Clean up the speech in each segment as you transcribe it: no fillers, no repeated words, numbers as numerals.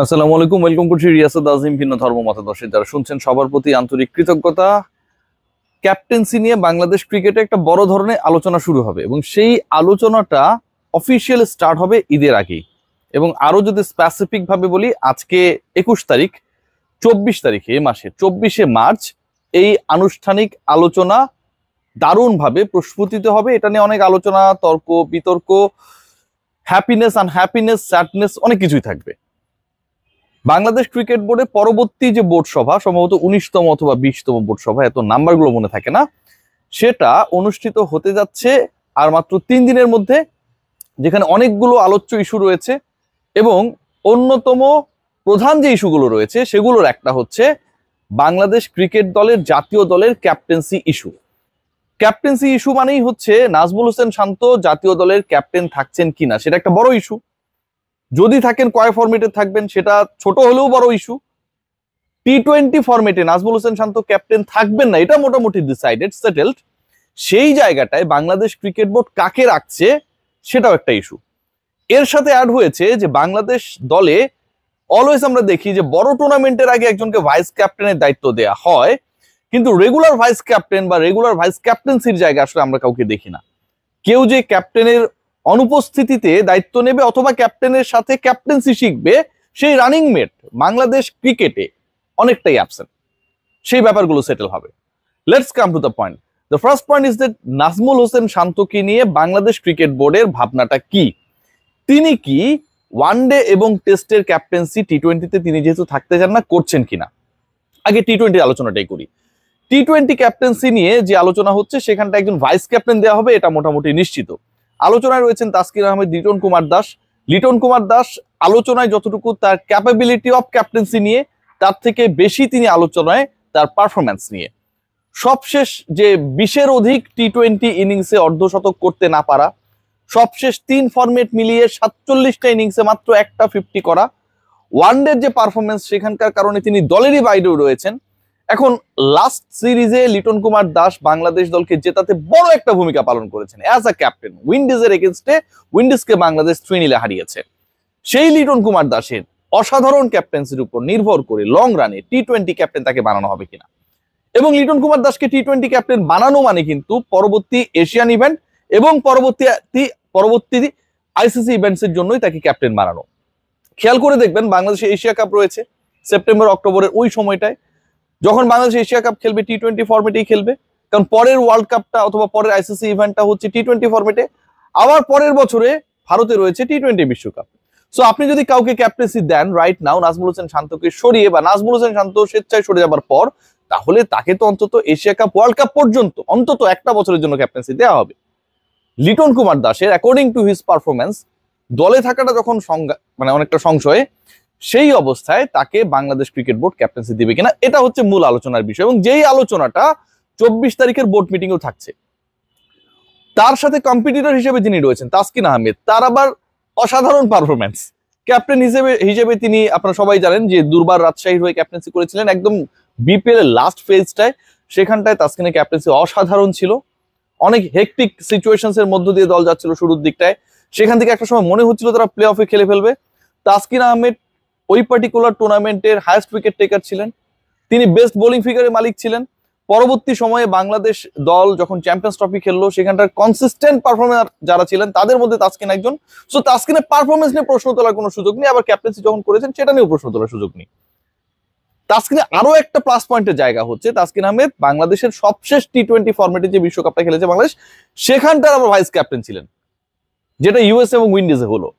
আসসালামু আলাইকুম, ওয়েলকাম করছি রিয়াসাত আজিম ভিন্ন ধর্ম মতাদর্শী যারা শুনছেন সবার প্রতি আন্তরিক কৃতজ্ঞতা। ক্যাপ্টেন্সি নিয়ে বাংলাদেশ ক্রিকেটে একটা বড় ধরনের আলোচনা শুরু হবে এবং সেই আলোচনাটা অফিসিয়াল স্টার্ট হবে ঈদের আগেই। এবং আরো যদি স্পেসিফিক ভাবে বলি, আজকে 21 তারিখ, 24 তারিখে এ মাসে 24শে মার্চ এই আনুষ্ঠানিক আলোচনা দারুণভাবে প্রস্ফুটিত হবে। এটা নিয়ে অনেক আলোচনা, তর্ক বিতর্ক, হ্যাপিনেস আনহ্যাপিনেস, স্যাডনেস, অনেক কিছুই থাকবে। বাংলাদেশ ক্রিকেট বোর্ডে পরবর্তী যে বোর্ড সভা, সম্ভবত 19তম অথবা 20তম বোর্ড সভা, এত নাম্বারগুলো মনে থাকে না, সেটা অনুষ্ঠিত হতে যাচ্ছে আর মাত্র 3 দিনের মধ্যে, যেখানে অনেকগুলো আলোচ্য ইস্যু রয়েছে এবং অন্যতম প্রধান যে ইস্যুগুলো রয়েছে সেগুলোর একটা হচ্ছে বাংলাদেশ ক্রিকেট দলের, জাতীয় দলের ক্যাপ্টেন্সি ইস্যু। ক্যাপ্টেন্সি ইস্যু মানেই হচ্ছে নাজমুল হোসেন শান্ত জাতীয় দলের ক্যাপ্টেন থাকছেন কিনা, সেটা একটা বড় ইস্যু। যদি থাকেন কয় ফরম্যাটে থাকবেন সেটা ছোট হলেও বড় ইস্যু। টি-20 ফরম্যাটে নাজমুল হোসেন শান্ত ক্যাপ্টেন থাকবেন না, এটা মোটামুটি ডিসাইডেড, সেটেলড। সেই জায়গাটায় বাংলাদেশ ক্রিকেট বোর্ড কাকে রাখছে সেটাও একটা ইস্যু। এর সাথে অ্যাড হয়েছে যে বাংলাদেশ দলে অলওয়েজ আমরা দেখি যে বড় টুর্নামেন্টের আগে একজনকে ভাইস ক্যাপ্টেনের দায়িত্ব দেয়া হয়, কিন্তু রেগুলার ভাইস ক্যাপ্টেন বা রেগুলার ভাইস ক্যাপ্টেন্সির জায়গায় আসলে আমরা কাউকে দেখি না। কেউ যে ক্যাপ্টেনের অনুপস্থিতিতে দায়িত্ব নেবে অথবা ক্যাপ্টেনের সাথে ক্যাপ্টেন্সি শিখবে, সেই রানিং মেট বাংলাদেশ ক্রিকেটে অনেকটাই অ্যাবসেন্ট। সেই ব্যাপারগুলো সেটেল হবে। Let's come to the point. The first point is that Najmul Hossain শান্তকে নিয়ে বাংলাদেশ ক্রিকেট বোর্ডের ভাবনাটা কি। তিনি কি ওয়ানডে এবং টেস্টের ক্যাপ্টেন্সি টি-20তে তিনি যেহেতু থাকতে চান না, করছেন কিনা। আগে টি-20 আলোচনাটাই করি। টি-20 ক্যাপ্টেন্সি নিয়ে যে আলোচনা হচ্ছে সেখানটা একজন ভাইস ক্যাপ্টেন দেওয়া হবে, এটা মোটামুটি নিশ্চিত। আলোচনায় রয়েছেন তাসকিন আহমেদ, লিটন কুমার দাস। লিটন কুমার দাস আলোচনায় যতটুকু তার ক্যাপাবিলিটি অফ ক্যাপ্টেন্সি নিয়ে, তার থেকে বেশি তিনি আলোচনায় তার পারফরম্যান্স নিয়ে। সবশেষ যে 20-এর অধিক টি-20 ইনিংসে অর্ধশতক করতে না পারা, সবশেষ 3 ফরম্যাট মিলিয়ে 47টা ইনিংসে মাত্র একটা 50 করা, ওয়ানডের যে পারফরমেন্স সেখানকার কারণে তিনি দলেরই বাইরেও রয়েছেন। এখন লাস্ট সিরিজে লিটন কুমার দাস বাংলাদেশ দলকে জেতাতে বড় একটা ভূমিকা পালন করেছেন অ্যাজ আ ক্যাপ্টেন। উইন্ডিজের এগেনস্টে উইন্ডিজকে বাংলাদেশ 3-0 হারিয়েছে। সেই লিটন কুমার দাসের অসাধারণ ক্যাপ্টেন্সির উপর নির্ভর করে লং রানে টি-20 ক্যাপ্টেন তাকে বানানো হবে কিনা। এবং লিটন কুমার দাসকে টি-20 ক্যাপ্টেন বানানো মানে কিন্তু পরবর্তী এশিয়ান ইভেন্ট এবং পরবর্তী আইসিসি ইভেন্টসের জন্যই তাকে ক্যাপ্টেন বানানো। খেয়াল করে দেখবেন বাংলাদেশে এশিয়া কাপ রয়েছে সেপ্টেম্বর অক্টোবরের ওই সময়টায়। যখন বাংলাদেশ এশিয়া কাপ খেলবে টি-20 ফরম্যাটেই খেলবে, কারণ পরের ওয়ার্ল্ড কাপটা অথবা পরের আইসিসি ইভেন্টটা হচ্ছে টি-20 ফরম্যাটে। আবার পরের বছরে ভারতে রয়েছে টি-20 বিশ্বকাপ। সো আপনি যদি কাউকে ক্যাপ্টেন্সি দেন রাইট নাও, নাজমুল হোসেন শান্তকে সরিয়ে বা নাজমুল হোসেন শান্ত স্বেচ্ছায় সরে যাবার পর, তাহলে তাকে তো অন্তত এশিয়া কাপ, ওয়ার্ল্ড কাপ পর্যন্ত অন্তত একটা বছরের জন্য ক্যাপ্টেন্সি দেওয়া হবে। লিটন কুমার দাসের অ্যাকর্ডিং টু হিজ পারফরমেন্স দলে থাকাটা যখন অনেকটা সংশয়ে, সেই অবস্থায় তাকে বাংলাদেশ ক্রিকেট বোর্ড ক্যাপ্টেন্সি দিবে কিনা, এটা হচ্ছে মূল আলোচনার বিষয়। এবং যেই আলোচনাটা 24 তারিখের বোর্ড মিটিংয়েও থাকছে। তার সাথে কম্পিটিটর হিসেবে যিনি রয়েছেন তাসকিন আহমেদ, তার আবার অসাধারণ পারফরমেন্স। ক্যাপ্টেন হিসেবে তিনি, আপনারা সবাই জানেন যে দুর্বার রাজশাহীর হয়ে ক্যাপ্টেন্সি করেছিলেন একদম বিপিএল এর লাস্ট ফেজটায়। সেখানটায় তাসকিনের ক্যাপ্টেন্সি অসাধারণ ছিল। অনেক হেকটিক সিচুয়েশনস এর মধ্য দিয়ে দল যাচ্ছিল শুরুর দিকটায়। সেখান থেকে একটা সময় মনে হচ্ছিল তারা প্লে অফে খেলে ফেলবে। তাসকিন আহমেদ ওই পার্টিকুলার টুর্নামেন্টের হাইয়েস্ট উইকেট টেকার ছিলেন, তিনি বেস্ট বোলিং ফিগারের মালিক ছিলেন। পরবর্তী সময়ে বাংলাদেশ দল যখন চ্যাম্পিয়ন্স ট্রফি খেললো, সেখানটার কনসিস্টেন্ট পারফরমেন্স যারা ছিলেন তাদের মধ্যে তাসকিন একজন। সো তাসকিনের পারফরমেন্স নিয়ে প্রশ্ন তোলার কোনো সুযোগ নেই, আবার ক্যাপ্টেন্সি যখন করেছেন সেটা নিয়েও প্রশ্ন তোলার সুযোগ নেই। তাসকিনের আরো একটা প্লাস পয়েন্টের জায়গা হচ্ছে তাসকিন আহমেদ বাংলাদেশের সবশেষ টি-20 ফরম্যাটে যে বিশ্বকাপটা খেলেছে বাংলাদেশ, সেখানটার আবার ভাইস ক্যাপ্টেন ছিলেন, যেটা ইউএস এবং উইন্ডিজে হলো।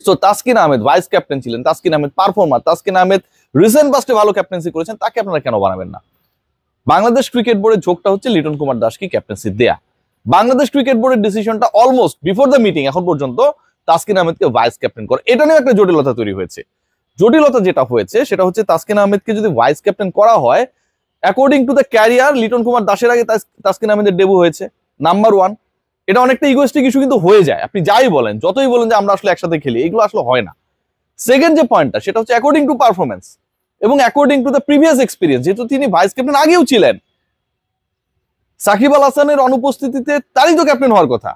So Taskin Ahmed vice captain ছিলেন, তাসকিন আহমেদ পারফর্মার, তাসকিন আহমেদ রিসেন্ট পাস্টে ভালো ক্যাপ্টেন্সি করেছেন, তাকে আপনারা কেন বানাবেন না। বাংলাদেশ ক্রিকেট বোর্ডের ঝোঁকটা হচ্ছে লিটন কুমার দাসকে ক্যাপ্টেন্সি দেয়া। বাংলাদেশ ক্রিকেট বোর্ডের ডিসিশনটা অলমোস্ট বিফোর দ্য মিটিং এখন পর্যন্ত তাসকিন আহমেদকে ভাইস ক্যাপ্টেন করে। এটা নিয়ে একটা জটিলতা তৈরি হয়েছে। জটিলতা যেটা হয়েছে সেটা হচ্ছে তাসকিন আহমেদকে যদি ভাইস ক্যাপ্টেন করা হয়, according to the career Liton Kumar দাসের আগে তাসকিন আহমেদের ডেবু হয়েছে, নাম্বার 1। এটা অনেকটা ইগোইস্টিক ইস্যু কিন্তু হয়ে যায়, আপনি যাই বলেন, যতই বলেন যে আমরা আসলে একসাথে খেলি, এগুলো আসলে হয় না। সেকেন্ড যে পয়েন্টটা সেটা হচ্ছে অ্যাকর্ডিং টু পারফরমেন্স এবং according to the previous experience, যেহেতু তিনি ভাইস ক্যাপ্টেন আগেও ছিলেন, সাকিব আল হাসানের অনুপস্থিতিতে তারই তো ক্যাপ্টেন হওয়ার কথা।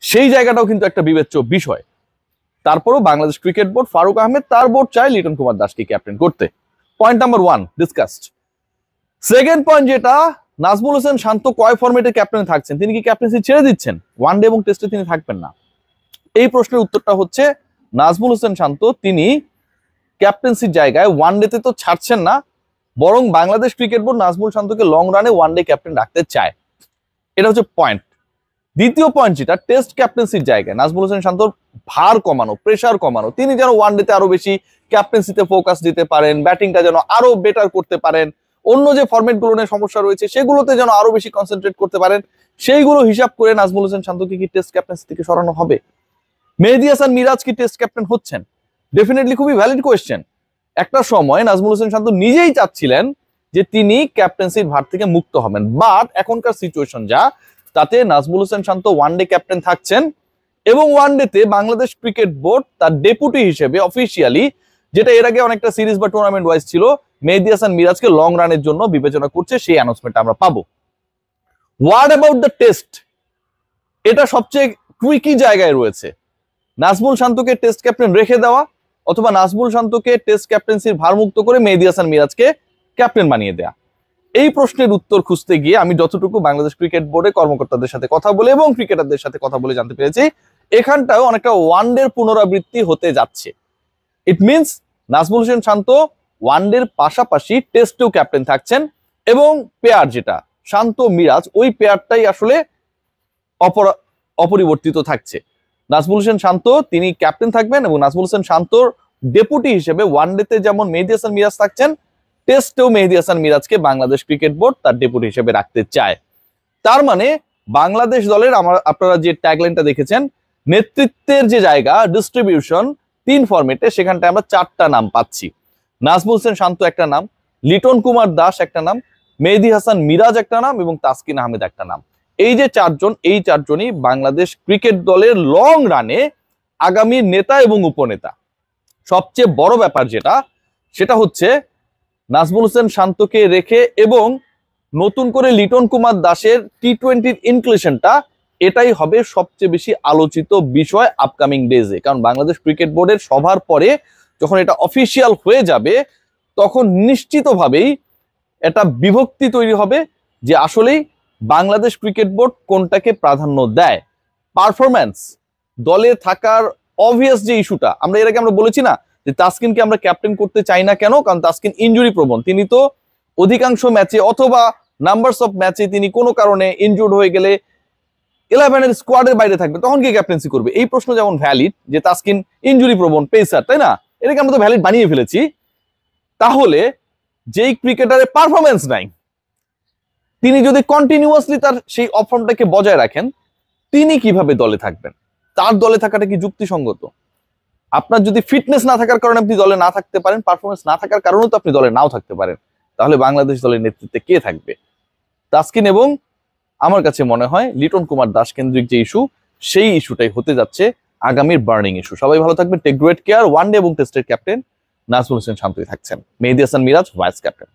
সেই জায়গাটাও কিন্তু একটা বিবেচ্য বিষয়। তারপরও বাংলাদেশ ক্রিকেট বোর্ড, ফারুক আহমেদ তার বোর্ড চায় লিটন কুমার দাসকে ক্যাপ্টেন করতে। Point number 1 discussed. Second point যেটা, নাজমুল হোসেন শান্ত কয় ফরম্যাটে ক্যাপ্টেন থাকছেন, তিনি কি ক্যাপ্টেন্সি ছেড়ে দিচ্ছেন? ওয়ানডে এবং টেস্টে তিনি থাকবেন না। এই প্রশ্নের উত্তরটা হচ্ছে নাজমুল হোসেন শান্ত তিনি ক্যাপ্টেন্সির জায়গায় ওয়ানডেতে তো ছাড়ছেন না, বরং বাংলাদেশ ক্রিকেট বোর্ড নাজমুল শান্তকে লং রানে ওয়ানডে ক্যাপ্টেন রাখতে চায়। এটা হচ্ছে পয়েন্ট। দ্বিতীয় পয়েন্ট যেটা, টেস্ট ক্যাপ্টেন্সির জায়গায় নাজমুল হোসেন শান্তর ভার কমানো, প্রেসার কমানো, তিনি যেন ওয়ানডেতে আরো বেশি ক্যাপ্টেন্সিতে ফোকাস দিতে পারেন, ব্যাটিংটা যেন আরো বেটার করতে পারেন, অন্য যে ফরম্যাট গুলো নিয়ে সমস্যা রয়েছে সেগুলোতে যেন আরো বেশি কনসেন্ট্রেট করতে পারেন, সেইগুলো হিসাব করে নাজমুল হোসেন শান্তকে কি টেস্ট ক্যাপ্টেন্সি থেকে সরানো হবে? মেহেদী হাসান মিরাজ কি টেস্ট ক্যাপ্টেন হচ্ছেন? ডেফিনেটলি খুবই ভ্যালিড কোয়েশ্চেন। একটা সময় নাজমুল হোসেন শান্ত নিজেই চাচ্ছিলেন যে তিনি ক্যাপ্টেন্সির ভার থেকে মুক্ত হবেন, বাট এখনকার সিচুয়েশন যা, তাতে নাজমুল হোসেন শান্ত ওয়ানডে ক্যাপ্টেন থাকছেন এবং ওয়ানডেতে বাংলাদেশ ক্রিকেট বোর্ড তার ডেপুটি হিসেবে অফিসিয়ালি, যেটা এর আগে অনেকটা সিরিজ বা টুর্নামেন্ট ওয়াইজ ছিল, মেহেদী হাসান মিরাজকে লং রানের জন্য বিবেচনা করছে, সেই অ্যানাউন্সমেন্ট আমরা পাবো। What about the test? এটা সবচেয়ে ট্রিকি জায়গায় রয়েছে। নাজমুল শান্তকে টেস্ট ক্যাপ্টেন রেখে দেওয়া অথবা নাজমুল শান্তকে টেস্ট ক্যাপ্টেন্সির ভারমুক্ত করে মেহেদী হাসান মিরাজকে ক্যাপ্টেন বানিয়ে দেয়া। এই প্রশ্নের উত্তর খুঁজতে গিয়ে আমি যতটুকু বাংলাদেশ ক্রিকেট বোর্ডে কর্মকর্তাদের সাথে কথা বলে এবং ক্রিকেটারদের সাথে কথা বলে জানতে পেরেছি, এখানটাও অনেকটা ওয়ানডের পুনরাবৃত্তি হতে যাচ্ছে। ইট মিনস নাজমুল হোসেন শান্ত ওয়ানডের পাশাপাশি টেস্টেও ক্যাপ্টেন থাকছেন এবং পেয়ার যেটা শান্ত মিরাজ, ওই পেয়ারটাই আসলে অপরিবর্তিত থাকছে। নাজমুল হোসেন শান্ত তিনি ক্যাপ্টেন থাকবেন এবং নাজমুল হোসেন শান্তর ডেপুটি হিসেবে ওয়ানডেতে যেমন মেহেদী হাসান মিরাজ থাকছেন, টেস্টেও মেহেদী হাসান মিরাজকে বাংলাদেশ ক্রিকেট বোর্ড তার ডেপুটি হিসেবে রাখতে চায়। তার মানে বাংলাদেশ দলের আপনারা যে ট্যাগলাইনটা দেখেছেন, নেতৃত্বের যে জায়গা, ডিস্ট্রিবিউশন 3 ফরম্যাটে, সেখানটায় আমরা 4টা নাম পাচ্ছি। নাজমুল হোসেন শান্ত একটা নাম, লিটন কুমার দাস একটা নাম, মেহেদী হাসান মিরাজ একটা নাম এবং তাসকিন আহমেদ একটা নাম। এই যে 4 জন, এই 4 জনই বাংলাদেশ ক্রিকেট দলের লং রানে আগামী নেতা এবং উপনেতা। সবচেয়ে বড় ব্যাপার যেটা, সেটা হচ্ছে নাজমুল হোসেন শান্তকে রেখে এবং নতুন করে লিটন কুমার দাসের টি-20 ইনক্লুশনটা, এটাই হবে সবচেয়ে বেশি আলোচিত বিষয় আপকামিং ডেজে। কারণ বাংলাদেশ ক্রিকেট বোর্ডের সভার পরে যখন এটা অফিসিয়াল হয়ে যাবে, তখন নিশ্চিতভাবেই এটা বিভক্তি তৈরি হবে যে আসলেই বাংলাদেশ ক্রিকেট বোর্ড কোনটাকে প্রাধান্য দেয়। পারফরম্যান্স, দলে থাকার অবভিয়াস যে ইস্যুটা, আমরা এর আগে আমরা বলেছি না যে তাসকিনকে আমরা ক্যাপ্টেন করতে চাই না কেন, কারণ তাসকিন ইনজুরি প্রবণ। তিনি তো অধিকাংশ ম্যাচে অথবা নাম্বারস অফ ম্যাচে তিনি কোনো কারণে ইনজুর্ড হয়ে গেলে 11-এর স্কোয়াডের বাইরে থাকবে, তখন কে ক্যাপ্টেন্সি করবে? এই প্রশ্ন যেমন ভ্যালিড যে তাসকিন ইনজুরি প্রবণ পেসার, তাই না? এটাকে আমরা তো ভ্যালিড বানিয়ে ফেলেছি। তাহলে যেই ক্রিকেটারের পারফরমেন্স নাই, তিনি যদি কন্টিনিউয়াসলি তার সেই অফর্মটাকে বজায় রাখেন, তিনি কিভাবে দলে থাকবেন? তার দলে থাকাটা কি যুক্তিসঙ্গত? আপনার যদি ফিটনেস না থাকার কারণে আপনি দলে না থাকতে পারেন, পারফরমেন্স না থাকার কারণেও তো আপনি দলে নাও থাকতে পারেন, তাহলে বাংলাদেশ দলের নেতৃত্বে কে থাকবে? তাসকিন এবং আমার কাছে মনে হয় লিটন কুমার দাস কেন্দ্রিক যে ইস্যু, সেই ইস্যুটাই হতে যাচ্ছে আগামীর বার্নিং ইস্যু। সবাই ভালো থাকবেন, টেক গ্রেট কেয়ার। ওয়ানডে এবং টেস্টের ক্যাপ্টেন নাজমুল হোসেন শান্তই থাকছেন, মেহেদী হাসান মিরাজ ভাইস ক্যাপ্টেন।